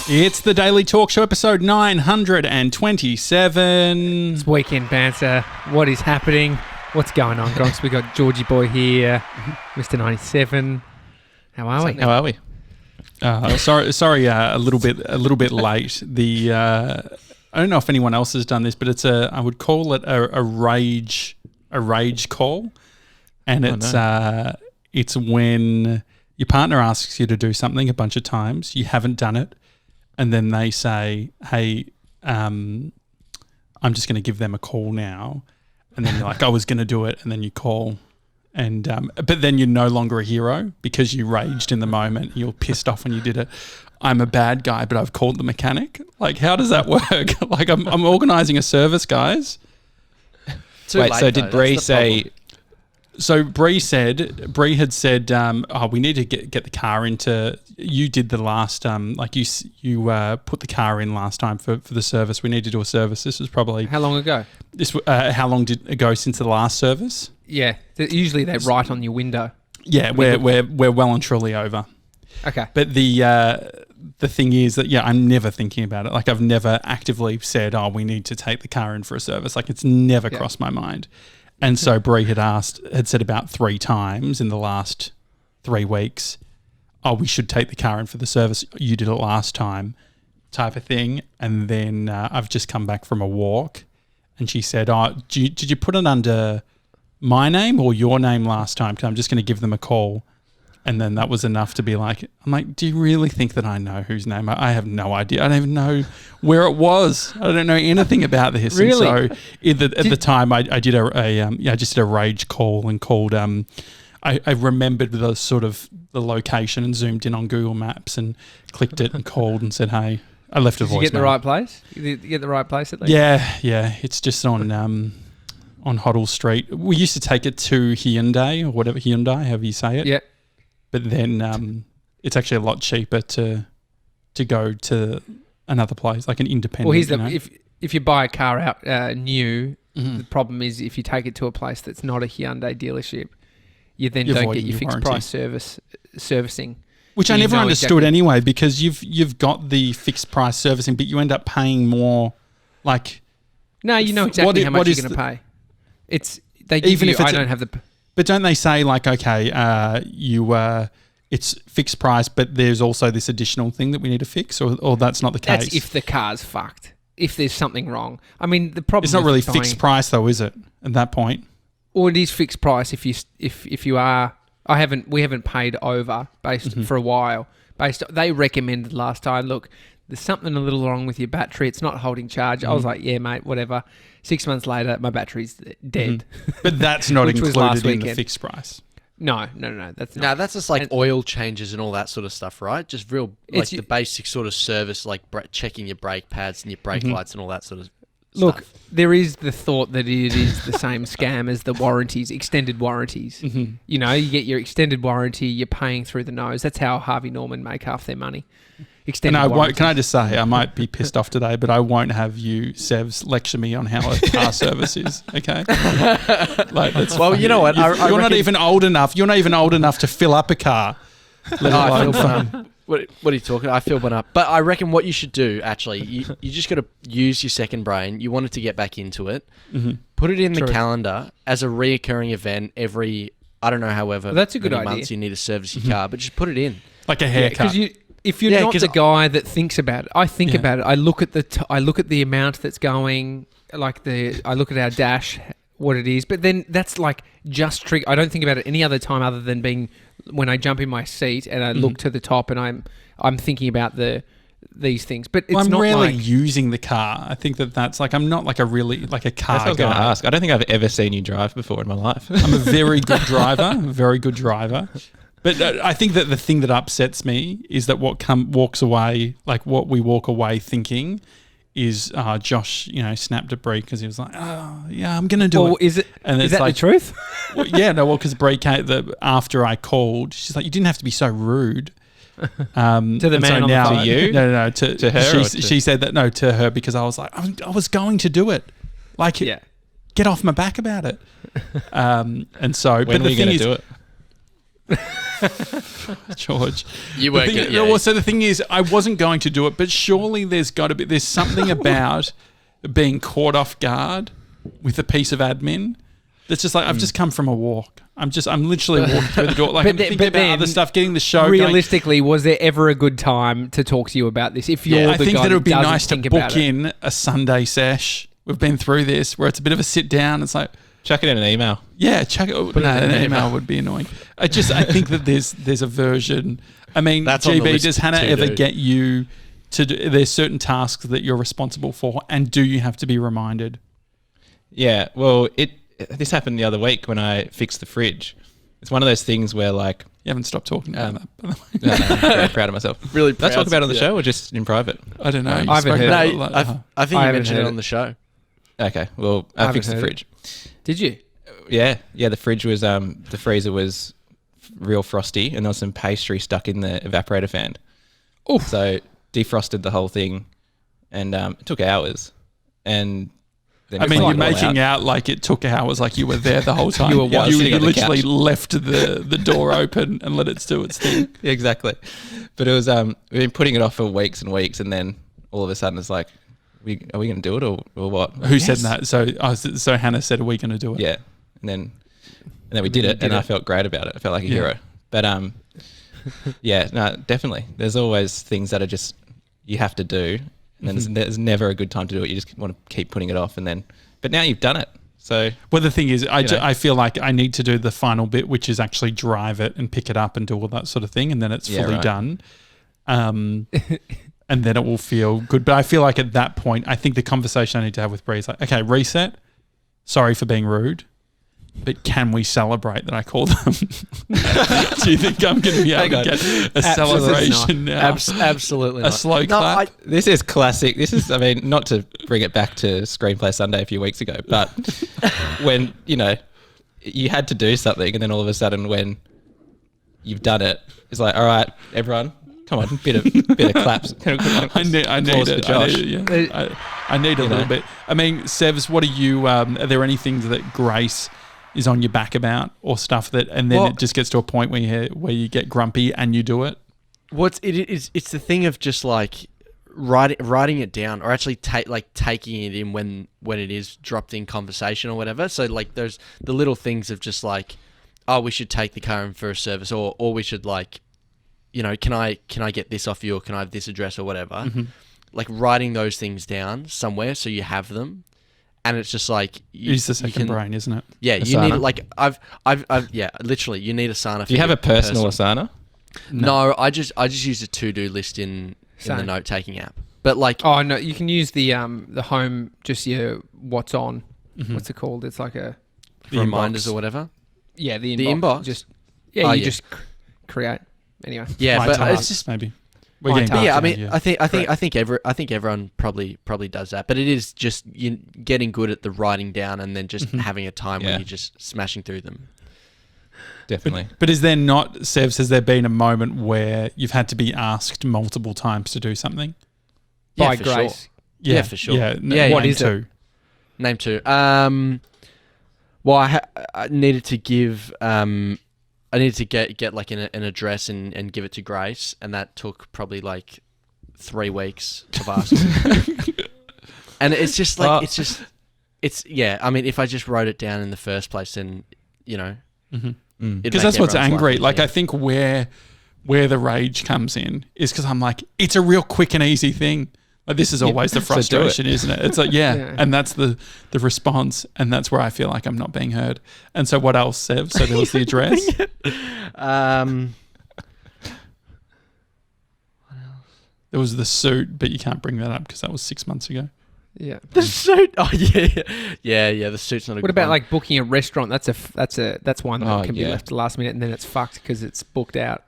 It's the Daily Talk Show, episode 927. It's weekend banter. What is happening? What's going on, Gronks? We got Georgie Boy here, Mr. 97. How are we? How are we? Sorry, a little bit late. I don't know if anyone else has done this, but I would call it a rage call, and it's when your partner asks you to do something a bunch of times, you haven't done it, and then they say, "Hey, I'm just going to give them a call now," and then you're like, "I was going to do it," and then you call. And but then you're no longer a hero because you raged in the moment. You're pissed off when you did it. I'm a bad guy, but I've called the mechanic. Like, how does that work? Like, I'm organising a service, guys. Wait, so did Bree say? So Bree had said, we need to get the car into. You did the last, you put the car in last time for the service. We need to do a service. This was probably How long ago? How long did it go since the last service? Yeah, usually they write on your window. Yeah, we're well and truly over. Okay, but the thing is that I'm never thinking about it. Like, I've never actively said, "Oh, we need to take the car in for a service." Like, it's never crossed my mind. And so Bree had said about 3 times in the last 3 weeks, "Oh, we should take the car in for the service. You did it last time," type of thing. And then I've just come back from a walk, and she said, "Oh, did you put it under my name or your name last time? Because I'm just going to give them a call." And then that was enough to be like, I'm like, "Do you really think that I know whose name? I have no idea. I don't even know where it was. I don't know anything about this." Really? And so at the time, I did I just did a rage call and called. I remembered the sort of the location and zoomed in on Google Maps and clicked it and called and said, "Hey." I left a voicemail. Did you get the right place? You get the right place at least? Yeah. It's just on Hoddle Street. We used to take it to Hyundai or whatever, however you say it. Yeah. But then it's actually a lot cheaper to go to another place, like an independent. Well, if you buy a car out new, Mm-hmm. the problem is if you take it to a place that's not a Hyundai dealership, you then don't get your fixed price servicing. Which I never understood anyway, because you've got the fixed price servicing, but you end up paying more. Like, no, you know exactly how much you're going to pay. They give even you, if it's I don't have the. But don't they say, like, okay, it's fixed price, but there's also this additional thing that we need to fix, or that's not the case? That's if the car's fucked. If there's something wrong. I mean, the problem. It's not really fixed price, though, is it? At that point. Or it is fixed price if you are. We haven't paid over for a while. They recommended last time, look, there's something a little wrong with your battery. It's not holding charge. I was like, yeah, mate, whatever. 6 months later, my battery's dead. But that's not included in the fixed price. No, that's not. No, that's just like oil changes and all that sort of stuff, right? Just real, like the basic sort of service, like checking your brake pads and your brake lights and all that sort of stuff. Look, there is the thought that it is the same scam as the warranties, extended warranties. Mm-hmm. You know, you get your extended warranty, you're paying through the nose. That's how Harvey Norman make half their money. Can I just say, I might be pissed off today, but I won't have you, Sevs, lecture me on how a car service is, okay? You know what? You're not even old enough. You're not even old enough to fill up a car. What are you talking? I feel up. But I reckon what you should do, actually, you just got to use your second brain. You wanted to get back into it. Mm-hmm. Put it in the calendar as a reoccurring event every, I don't know, however that's a good many idea. months you need to service your car, but just put it in. Like a haircut. If you're not the guy that thinks about it, I think about it. I look at the amount that's going, I look at our dash, what it is, but then that's like just trigger. I don't think about it any other time other than being when I jump in my seat and I look to the top and I'm thinking about these things. But it's not rarely using the car. I think that's like, I'm not like a car That's what I was going to ask. I don't think I've ever seen you drive before in my life. I'm a very good driver, But I think that the thing that upsets me is that what we walk away thinking is Josh, snapped at Bree because he was like, "Oh, yeah, I'm gonna do it." Is it? And is that like, the truth? Because Bree came after I called. She's like, "You didn't have to be so rude." To the man on the phone. To you? No, to her. She said that to her because I was like, I was going to do it. Like, get off my back about it. And so, when are you going to do it? George. You weren't The thing- gonna- yeah. Well, so the thing is, I wasn't going to do it, but surely there's something about being caught off guard with a piece of admin that's just like, I've just come from a walk. I'm literally walking through the door. Like, I'm thinking about other stuff, getting the show going. Realistically, was there ever a good time to talk to you about this? If you're I the think guy that it would be doesn't nice to think about book in a Sunday sesh. We've been through this where it's a bit of a sit down. It's like, Chuck it in an email. yeah, chuck it. No, an email would be annoying. I think that there's a version. I mean, That's on the GB, list does Hannah too, ever dude. get you to do? There's certain tasks that you're responsible for, and do you have to be reminded? Yeah, well, this happened the other week when I fixed the fridge. It's one of those things where, like, You haven't stopped talking about that, by the way. no, I'm very proud of myself. Really Did I talk proud, about it on the yeah. show or just in private? I don't know. You I haven't spoke heard about it. it No, like- I think I you haven't mentioned it heard on it. the show. Okay, well, I haven't fixed the heard fridge. Did you? Yeah, the fridge was, the freezer was real frosty and there was some pastry stuck in the evaporator fan. Oof. So defrosted the whole thing and it took hours. And then I mean, cleaned you're it all making out like it took hours, like you were there the whole time. You were you sitting on the literally couch. left the door open and let it do its thing. Yeah, exactly. But it was we've been putting it off for weeks and weeks, and then all of a sudden it's like, are we going to do it or what? Who said that? So Hannah said, "Are we going to do it?" Yeah, and then we did it, and I felt great about it. I felt like a hero. But yeah, no, definitely. There's always things that are just you have to do, and then there's never a good time to do it. You just want to keep putting it off, and then. But now you've done it, so. Well, the thing is, You know. I feel like I need to do the final bit, which is actually drive it and pick it up and do all that sort of thing, and then it's fully right. done. And then it will feel good. But I feel like at that point, I think the conversation I need to have with Bree is like, okay, reset. Sorry for being rude, but can we celebrate that I called them? Do you think I'm going to be able to get a celebration now? Absolutely A not. slow No, clap? This is classic. This is, I mean, not to bring it back to Screenplay Sunday a few weeks ago, but when, you had to do something and then all of a sudden when you've done it, it's like, all right, everyone, come on, bit of claps. I need Applause it. for Josh. I need a little bit. I mean, Sevs, what are you, are there any things that Grace is on your back about or stuff that, and then it just gets to a point where you get grumpy and you do it? It's the thing of just like writing it down, or actually taking it in when it is dropped in conversation or whatever. So like there's the little things of just like, oh, we should take the car in for a service, or we should like, can I get this off you, or can I have this address or whatever. Mm-hmm. Like writing those things down somewhere so you have them, and it's just like Use the second brain, isn't it? Yeah, you Asana. need like I've yeah, literally you need Asana. Do you have a personal Asana? No, I just use a to-do list in the Same. note-taking app. But like, Oh no, you can use the home, just your what's on. What's it called? It's like a The reminders inbox. or whatever. the The inbox? Just Oh, you yeah. just create anyway. Yeah, My but tasks, it's just maybe. My We're getting tasks. yeah. I back mean, to I think everyone probably does that. But it is just you getting good at the writing down and then just having a time Yeah. when you're just smashing through them. Definitely. But is there not, Sevs, has there been a moment where you've had to be asked multiple times to do something? Yeah, By for Grace. sure. Yeah, for sure. Yeah, Yeah, what name is it? two. Name two. Well, I needed to give. I needed to get like an address and give it to Grace, and that took probably like 3 weeks of asking. And it's just like yeah. I mean, if I just wrote it down in the first place, then it'd Because make that's what's everyone's life angry. Like, easier. I think where the rage comes in is because I'm like, it's a real quick and easy thing. Like, this is always the So do it. frustration, isn't it? It's like, Yeah. and that's the response, and that's where I feel like I'm not being heard. And so what else, Sev? So there was the address. There was the suit, but you can't bring that up because that was 6 months ago. Yeah. The suit. Oh yeah. The suit's not a What good about one. like booking a restaurant? That's one that Oh, can be yeah. left to last minute, and then it's fucked because it's booked out.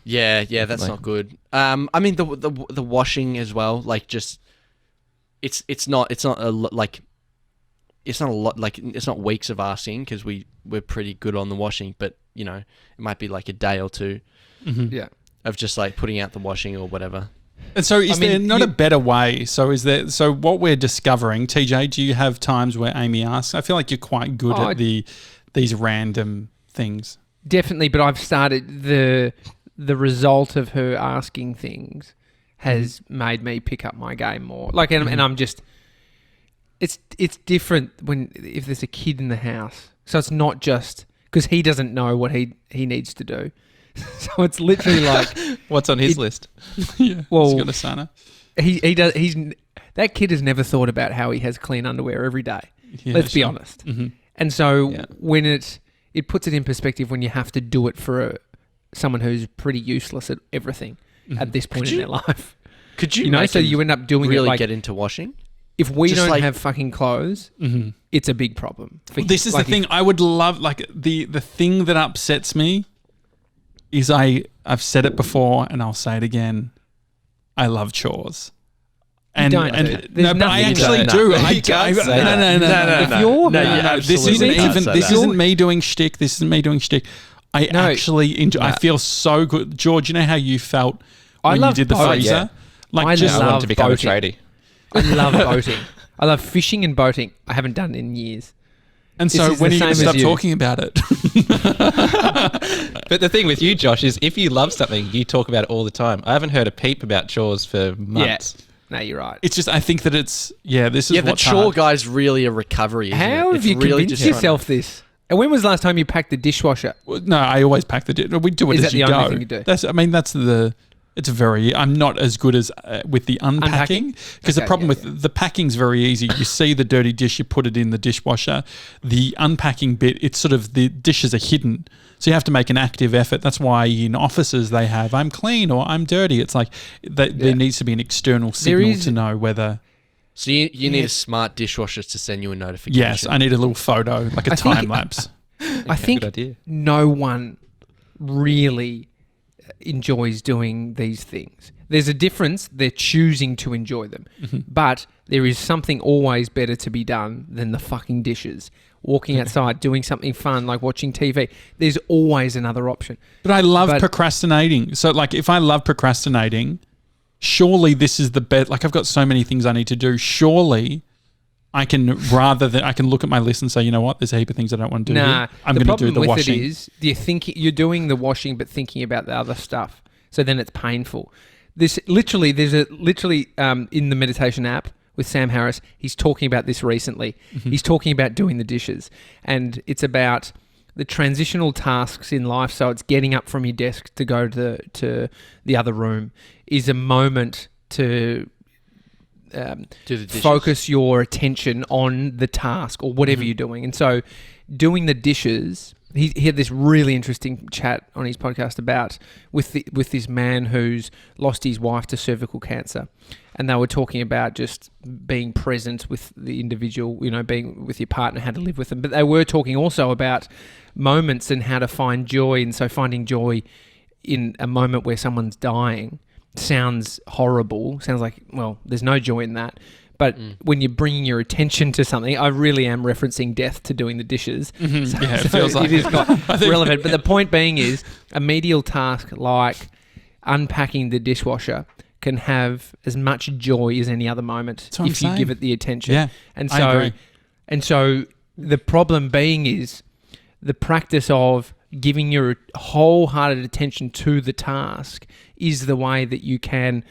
Yeah, that's Definitely. not good. I mean the washing as well. Like just, it's not a lot like it's not weeks of asking because we're pretty good on the washing, but it might be like a day or two Yeah. of just like putting out the washing or whatever. And so is I mean, there not a better way? So what we're discovering, TJ, do you have times where Amy asks? I feel like you're quite good Oh, at these random things. Definitely, but I've started the result of her asking things has made me pick up my game more. Like, and I'm just, it's different if there's a kid in the house. So it's not just because he doesn't know what he needs to do. So it's literally like, what's on his list? Yeah, well, he's got a sauna. He does. That kid has never thought about how he has clean underwear every day. Yeah, Let's be honest. Mm-hmm. And so when it puts it in perspective when you have to do it for someone who's pretty useless at everything at this point in their life. Could you, so you end up doing really it like, get into washing? If we Just don't like- have fucking clothes, it's a big problem. This is the thing. I would love, like, the thing that upsets me is I've said it before and I'll say it again. I love chores. You don't, dude. There's but I nothing actually you do. You can't say that. No. No, This isn't me doing shtick. This isn't me doing shtick. I actually enjoy. I feel so good, George. You know how you felt when you did the freezer? Yeah. Like, I just I wanted to become boating. a tradie. I love boating. I love fishing and boating. I haven't done it in years. and this so is when the are you going to same as stop you. talking about it? But the thing with you, Josh, is if you love something, you talk about it all the time. I haven't heard a peep about chores for months. Yeah. No, you're right. It's just I think that it's this is Yeah, the what's chore hard. guy's really a recovery. Isn't How it? have you really convinced just yourself this? And when was the last time you packed the dishwasher? Well, no, I always pack the dish. We do it Is as that you the go. only thing you do? That's the. It's very. I'm not as good as with the unpacking because the Okay, problem yeah, with the packing's very easy. You see the dirty dish, you put it in the dishwasher. The unpacking bit, it's sort of the dishes are hidden, so you have to make an active effort. That's why in offices they have "I'm clean" or "I'm dirty." It's like there needs to be an external signal to know whether. So you need a smart dishwasher to send you a notification. Yes, I need a little photo, like a time lapse. I think good idea. no one really enjoys doing these things. There's a difference. They're choosing to enjoy them. But there is something always better to be done than the fucking dishes. Walking outside, doing something fun like watching TV. There's always another option. But I love procrastinating. So, like, if I love procrastinating, surely this is the best. Like, I've got so many things I need to do. Surely I can, I can look at my list and say, you know what, there's a heap of things I don't want to do. Nah, I'm the going to do problem the with washing. it is you're doing the washing but thinking about the other stuff. So then it's painful. There's in the meditation app with Sam Harris, he's talking about this recently. He's talking about doing the dishes, and it's about the transitional tasks in life. So it's getting up from your desk to go to the other room is a moment to Do the dishes. focus your attention on the task or whatever you're doing. And so doing the dishes, he had this really interesting chat on his podcast about with this man who's lost his wife to cervical cancer. And they were talking about just being present with the individual, being with your partner, how to live with them. But they were talking also about moments and how to find joy. And so finding joy in a moment where someone's dying sounds horrible. Sounds like, well, there's no joy in that. But when you're bringing your attention to something, I really am referencing death to doing the dishes. So, Yeah, it feels like it is quite relevant. But the point being is a medial task like unpacking the dishwasher can have as much joy as any other moment That's what I'm if you saying. give it the attention. Yeah, and I so agree. and so the problem being is the practice of giving your wholehearted attention to the task is the way that you can.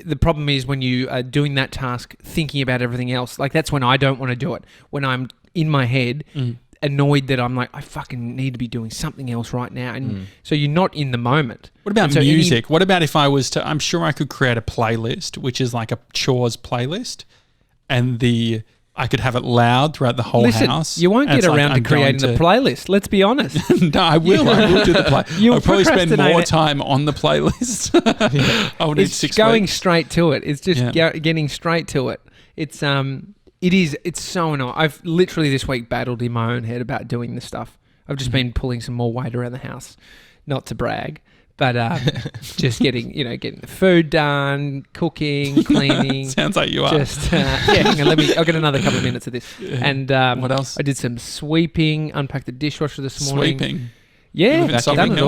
The problem is when you are doing that task, thinking about everything else. Like that's when I don't want to do it. When I'm in my head, annoyed that I'm like, I fucking need to be doing something else right now. And so you're not in the moment. What about And so music? What about if I was to? I'm sure I could create a playlist, which is like a chores playlist, and I could have it loud throughout the whole Listen, house. you won't and get it's like, around to I'm going creating the playlist. Let's be honest. No, I will. I will do the play. You'll I'll probably spend procrastinate more it. time on the playlist. I will need It's 6 going weeks. straight to it. It's just Yeah. getting straight to it. It's so annoying. I've literally this week battled in my own head about doing this stuff. I've just been pulling some more weight around the house, not to brag, but just getting the food done, cooking, cleaning. Sounds like you are. Just hang on. I'll get another couple of minutes of this. And What else? I did some sweeping, unpacked the dishwasher this morning. Sweeping. Yeah, live in done Sovereign it Hill?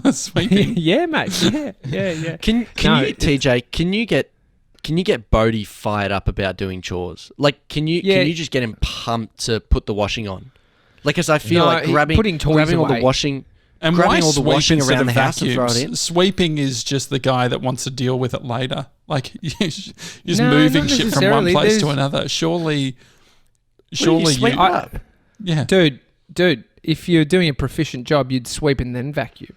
all. Sweeping. Yeah, mate. Yeah. Can No, you, TJ? Can you get Bodie fired up about doing chores? Like, can you just get him pumped to put the washing on? Like, as I feel No, like grabbing all away. the washing. And grabbing why all the sweep washing instead around of the house and throw it vacuums? in? Sweeping is just the guy that wants to deal with it later. Like, just No, moving not shit from one necessarily. place to There's- another. Surely Sweep it up. yeah. Dude, if you're doing a proficient job, you'd sweep and then vacuum.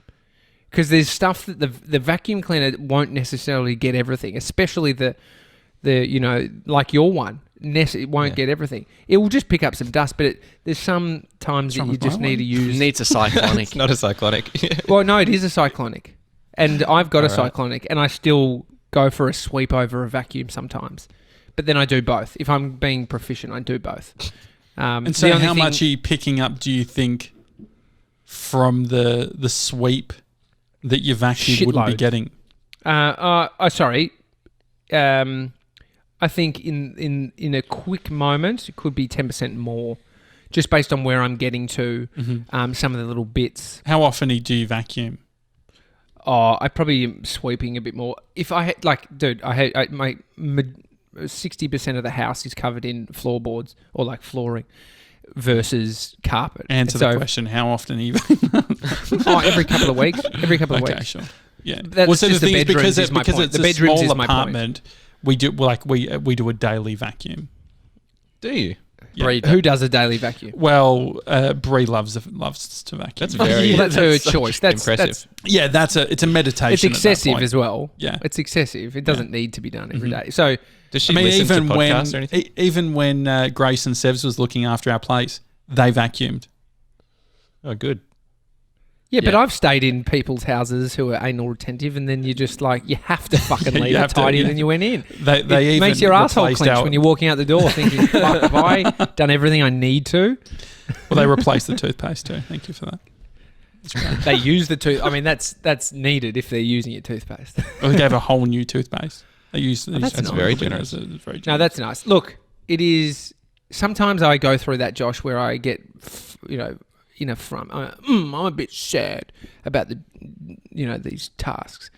Because there's stuff that the vacuum cleaner won't necessarily get everything, especially the like your one. It won't get everything. It will just pick up some dust, but there's some times that you just need to use. It needs a cyclonic. It's not a cyclonic. Well, no, it is a cyclonic. And I've got a cyclonic, and I still go for a sweep over a vacuum sometimes. But then I do both. If I'm being proficient, I do both. And so how much are you picking up, do you think, from the sweep that your vacuum wouldn't be getting? Sorry. I think in a quick moment, it could be 10% more, just based on where I'm getting to some of the little bits. How often do you vacuum? Oh, I probably am sweeping a bit more. If I had, my 60% of the house is covered in floorboards or like flooring versus carpet. Answer the question, how often even? Every couple of weeks. Okay, weeks. sure. Yeah. That's just the bedrooms is my point. It's The a bedrooms small is my point. apartment, we do a daily vacuum. Do you? Yeah. Who does a daily vacuum? Well, Bree loves to vacuum. That's very Well, that's her choice. That's impressive. It's a meditation. It's excessive as well. Yeah. It's excessive. It doesn't need to be done every day. So, Does she listen to podcasts or anything? Even when Grace and Sevs was looking after our place, they vacuumed. Oh, good. yeah, but I've stayed in people's houses who are anal retentive, and then you just you have to fucking You leave it have to, tidier yeah. than you went in. They It even makes your asshole replaced clench when you're walking out the door thinking, fuck, have I done everything I need to? Well, they replaced the toothpaste too. Thank you for that. That's great. They use the tooth. I mean, that's needed if they're using your toothpaste. Well, they gave a whole new toothpaste. They used. that's nice. very generous. No, that's nice. Look, it is. Sometimes I go through that, Josh, where I get, in a front. I'm a bit sad about these tasks,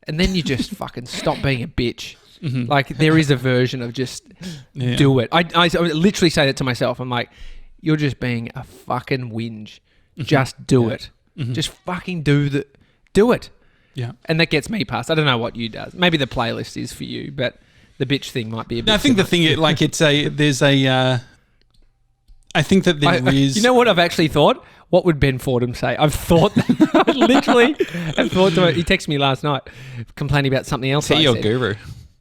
and then you just fucking stop being a bitch. Mm-hmm. Like there is a version of just do it. I literally say that to myself. I'm like, you're just being a fucking whinge. Just do it. Just fucking do it. Yeah. And that gets me past. I don't know what you does. Maybe the playlist is for you, but the bitch thing might be a bit. No, I think the thing is, I think that there is. You know what I've actually thought? What would Ben Fordham say? I've thought that. I literally have thought to it. He texted me last night complaining about something else. Is he your guru?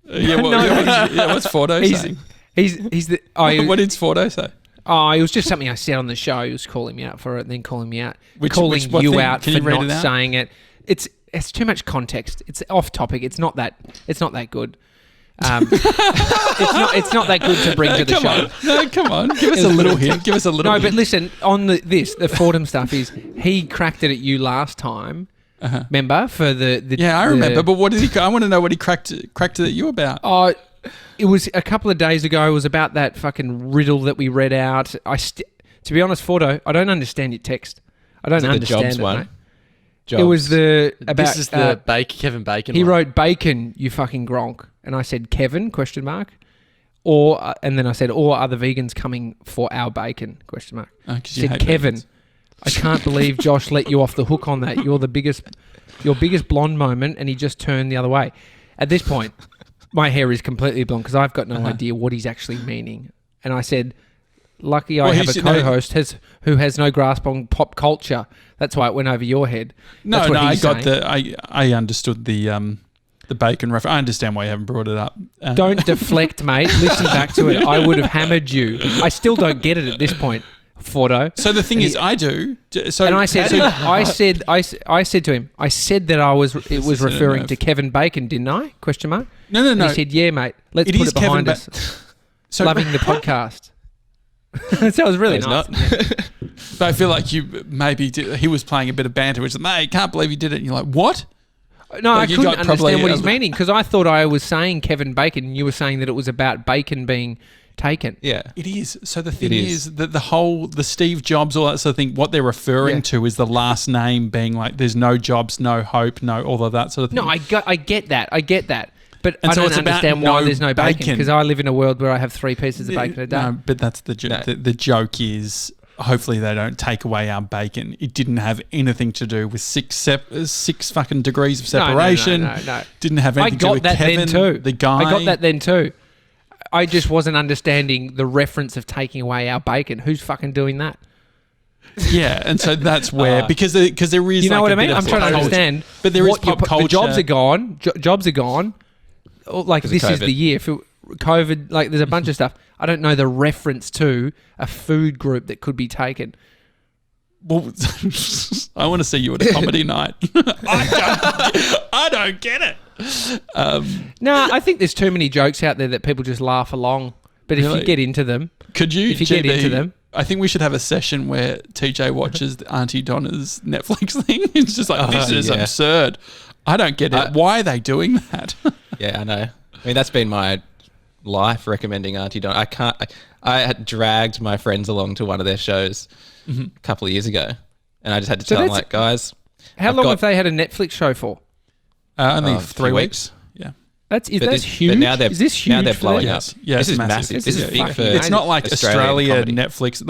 What's Fordo saying? He's the. What did Fordo say? Oh, it was just something I said on the show. He was calling me out for it and then calling me out. What you thing? out Can for you read not it out? saying it. It's too much context. It's off topic. It's not that good. It's not that good to bring to the show. No, come on. Give us a little hint. Give us a little No, hint. but listen, on the Fordham stuff is he cracked it at you last time. Remember for the yeah, I remember. But what did he? I want to know what he cracked it at you about. Oh, it was a couple of days ago. It was about that fucking riddle that we read out. To be honest, Fordo, I don't understand your text. I don't understand the Jobs it, one? mate. Jobs. It was about. This is the Kevin Bacon. He one. wrote bacon, you fucking Gronk, and I said Kevin ? Or and then I said, or are the vegans coming for our bacon ? Oh, 'cause you Said hate Kevin. vegans. I can't believe Josh let you off the hook on that. You're your biggest blonde moment, and he just turned the other way. At this point, my hair is completely blonde because I've got no idea what he's actually meaning. And I said, lucky I have a co-host who has no grasp on pop culture. That's why it went over your head. No, That's what I he's got saying. I understood the bacon reference. I understand why you haven't brought it up. Don't deflect, mate. Listen back to it. I would have hammered you. I still don't get it at this point, Fordo. So the thing is, I do. So And I said, I said to him, I said that it was referring to Kevin Bacon, didn't I ? No. No. And he said, yeah, mate. Let's It put is it behind Kevin us. So Loving the podcast. So it was really nice. But I feel like he was playing a bit of banter, which is, mate, can't believe you did it. And you're like, what? No, Like I you couldn't got understand probably what a- he's meaning because I thought I was saying Kevin Bacon and you were saying that it was about bacon being taken. Yeah. It is. So the thing It is that the Steve Jobs, all that sort of thing, what they're referring to is the last name being like, there's no jobs, no hope, no all of that sort of thing. No, I get that. But And I so don't it's about understand why no there's no bacon bacon. because I live in a world where I have 3 pieces of bacon a day. No, but that's the joke. No. The joke is hopefully they don't take away our bacon. It didn't have anything to do with six fucking degrees of separation. No. Didn't have anything to do with Kevin, then too. the guy. I got that then too. I just wasn't understanding the reference of taking away our bacon. Who's fucking doing that? Yeah, and so that's where because there is. You know like what a I mean? bit of I'm trying to culture. understand. But there is pop culture. The jobs are gone. Jobs are gone. Like this is COVID. the year for COVID. Like there's a bunch of stuff. I don't know the reference to a food group that could be taken. Well, I want to see you at a comedy night. I don't get it. No, I think there's too many jokes out there that people just laugh along. But if Really? you get into them, Could you? If you get into them. I think we should have a session where TJ watches Aunty Donna's Netflix thing. It's just like, this is absurd. I don't get it. Why are they doing that? Yeah, I know. I mean, that's been my life recommending Aunty Donna. I had dragged my friends along to one of their shows a couple of years ago, and I just had to tell them, like, guys. how long have they had a Netflix show for? Only a 3 few weeks. Yeah. That's But huge. But now they're, is this huge? now they're for blowing them? up. Yeah, this it's is massive. massive. This This is is big fucking for. amazing. It's not like Australia comedy. Netflix.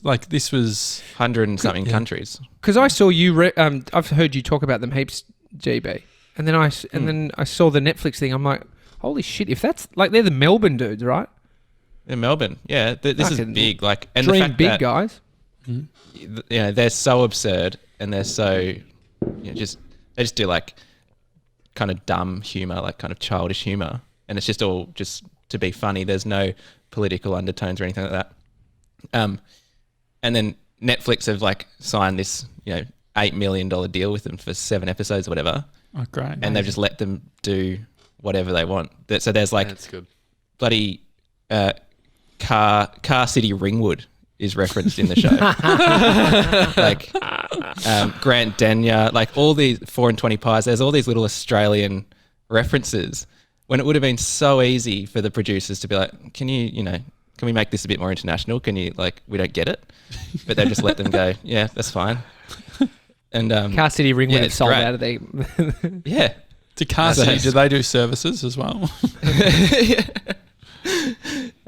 Like this was 100 and something countries. Because I saw you. I've heard you talk about them heaps, GB, and then I saw the Netflix thing. I'm like, holy shit! If that's like they're the Melbourne dudes, right? In Melbourne, yeah, this is Fucking big. Like, and Dream the fact big, that, guys. you know, they're so absurd and they're so, they just do like kind of dumb humor, like kind of childish humor, and it's just all just to be funny. There's no political undertones or anything like that. And then Netflix have like signed this, $8 million deal with them for 7 episodes or whatever. oh great. And they've just let them do whatever they want. So there's like That's good. bloody Car City Ringwood is referenced in the show. Like Grant Denyer, like all these 4 and 20 pies. There's all these little Australian references when it would have been so easy for the producers to be like, can we make this a bit more international? Can you, like, we don't get it, but they just let them go. Yeah, that's fine. And Car City Ringwood have it's sold great. out of their. Yeah. To Car City, do they do services as well?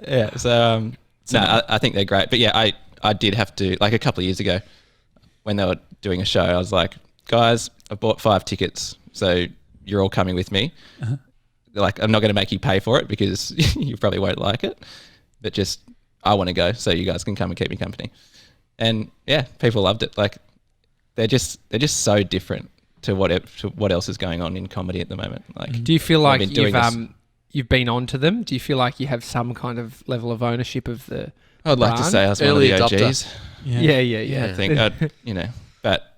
Yeah. So no, I think they're great. But yeah, I did have to, like, a couple of years ago when they were doing a show, I was like, guys, I bought 5 tickets, so you're all coming with me. They're like, I'm not going to make you pay for it because you probably won't like it, but just I want to go, so you guys can come and keep me company. And yeah, people loved it. Like, they're just so different to what else is going on in comedy at the moment. Like, Do you feel like been doing you've been onto them? Do you feel like you have some kind of level of ownership of the? I'd like to brand? say I was one of Early the adopter. OGs. Yeah. I think but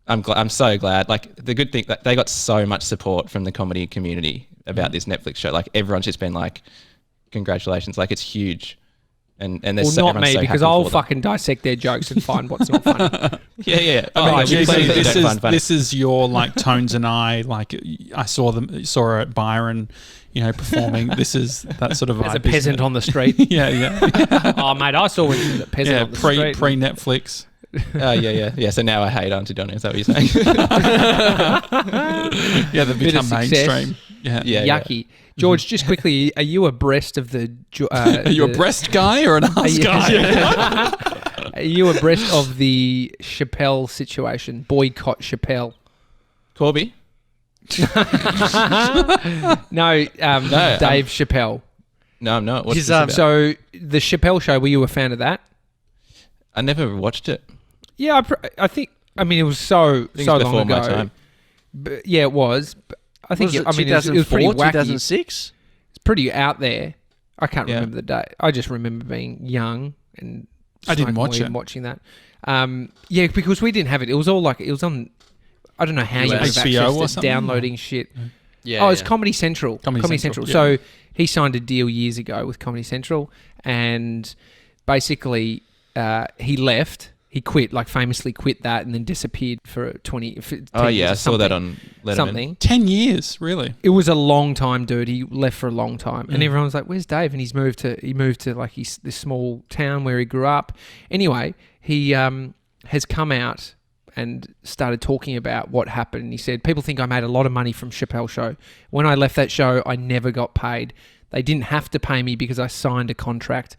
I'm so glad. Like, the good thing that they got so much support from the comedy community about this Netflix show. Like, everyone's just been like, congratulations, like, it's huge. And there's Well, so, not everyone's me, so because happy I'll for them. fucing dissect their jokes and find what's not funny. Yeah. I mean, there'll be plenty that this don't find funny. is your, like, Tones and I, like, I saw her at Byron, performing. This is that sort of vibe. As a peasant on the street. Yeah. Oh, mate, I saw when you was a peasant Yeah, on the street. pre Netflix. Yeah. So now I hate Aunty Donna. Is that what you're saying? Yeah, they've Bit of become success. mainstream. Yeah. Yeah. Yucky. George, just quickly, are you abreast of the... Are you a breast guy or an ass guy? Are you abreast of the Chapelle situation? Boycott Chapelle. Corby? No, Dave Chappelle. No, I'm not. What's He's, this about? So the Chappelle show, were you a fan of that? I never watched it. Yeah, I think... I mean, it was so I think long it's before ago. my time. But yeah, it was. But I think Was it was pretty 2004, wacky. 2006? It's pretty out there. I can't Yeah. remember the date. I just remember being young and I didn't smoking watch weed it. and watching that. Yeah, because we didn't have it. It was all like it was on. I don't know how you would have HBO accessed or it, something? downloading shit. Yeah. Oh, it's Comedy Central. Comedy Central, yeah. So he signed a deal years ago with Comedy Central, and basically he left. He quit, like famously quit that, and then disappeared for 10 Oh, years yeah. or I saw that something. on Letterman. Something. 10 years, really? It was a long time, dude. He left for a long time, and everyone was like, "Where's Dave?" And he moved to like this small town where he grew up. Anyway, he has come out and started talking about what happened. And he said, "People think I made a lot of money from Chappelle's show. When I left that show, I never got paid. They didn't have to pay me because I signed a contract.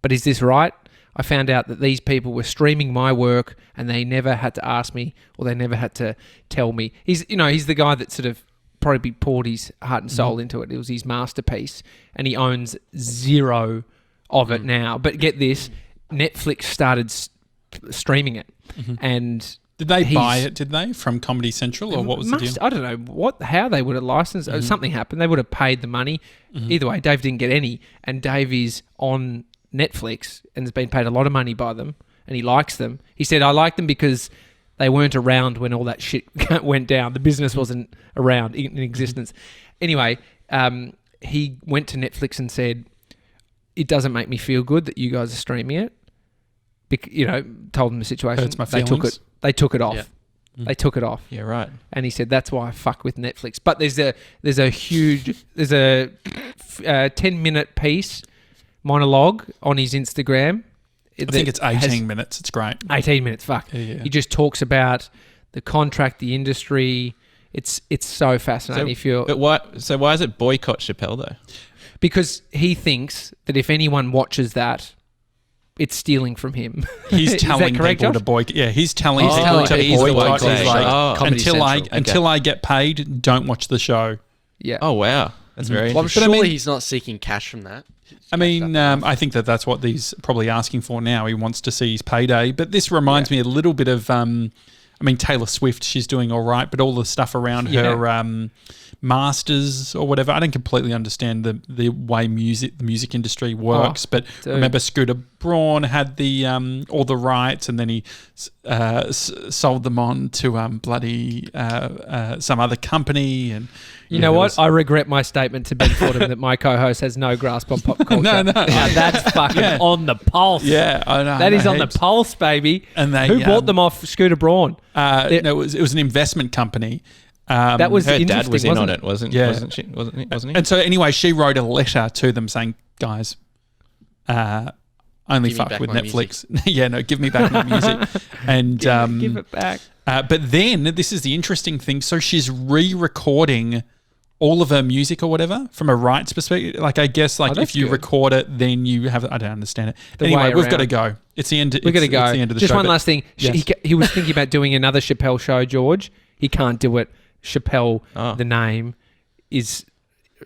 But is this right? I found out that these people were streaming my work and they never had to ask me or they never had to tell me. He's the guy that sort of probably poured his heart and soul into it. It was his masterpiece, and he owns zero of it now. But get this, Netflix started streaming it, and did they buy it? Did they from Comedy Central, or what was the deal? I don't know how they would have licensed. Something happened. They would have paid the money. Either way, Dave didn't get any, and Dave is on Netflix and has been paid a lot of money by them, and he likes them. He said, "I like them because they weren't around when all that shit went down. The business wasn't around in existence." Anyway, he went to Netflix and said, "It doesn't make me feel good that you guys are streaming it." Told them the situation. Hurts my feelings. They took it off. Yeah. They took it off. Yeah, right. And he said, "That's why I fuck with Netflix." But there's a 10-minute piece monologue on his Instagram. I think it's 18 minutes. It's great. 18 minutes. Fuck. Yeah. He just talks about the contract, the industry. It's so fascinating. But why? So why is it Boycott Chapelle though? Because he thinks that if anyone watches that, it's stealing from him. He's Is telling that correct, people to Josh? boycott. Yeah, he's telling He's people telling to people boycott. to He's like, Comedy Central. until I get paid, don't watch the show. Yeah. Oh wow, that's very Well, I'm interesting. sure he's not seeking cash from that. I mean, I think that's what he's probably asking for now. He wants to see his payday. But this reminds me a little bit of, Taylor Swift, she's doing all right, but all the stuff around her masters or whatever, I don't completely understand the way the music industry works. But remember, Scooter Braun had the all the rights, and then he sold them on to bloody some other company. And you know what? I regret my statement to Ben Fordham that my co-host has no grasp on pop culture. No. Now, that's fucking on the pulse. Yeah, I know. That is on the pulse, baby. And who bought them off Scooter Braun? No, it was an investment company. That was Her dad was in wasn't on it, wasn't she? Wasn't he? And so anyway, she wrote a letter to them saying, "Guys, only Give me fuck back with my Netflix. Yeah, no, give me back my music." And Give it back. but then this is the interesting thing. So she's re-recording all of her music or whatever from a rights perspective. Like, I guess, if you good. record it, then you have. I don't understand it. The Anyway, way we've got to around. go. It's the end. We're going to go. It's the end of the Just show. one last thing. Yes. He was thinking about doing another Chappelle show, George. He can't do it. Chappelle, the name, is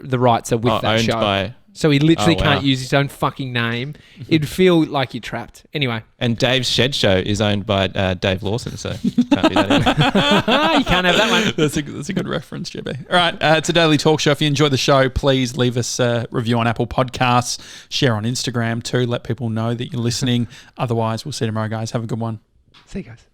the rights are with that owned show. by- So he literally wow. can't use his own fucking name. It'd feel like you're trapped. Anyway. And Dave's Shed Show is owned by Dave Lawson, so can't do that either. You can't have that one. That's a good reference, JB. All right, it's a daily talk show. If you enjoy the show, please leave us a review on Apple Podcasts. Share on Instagram too. Let people know that you're listening. Otherwise, we'll see you tomorrow, guys. Have a good one. See you guys.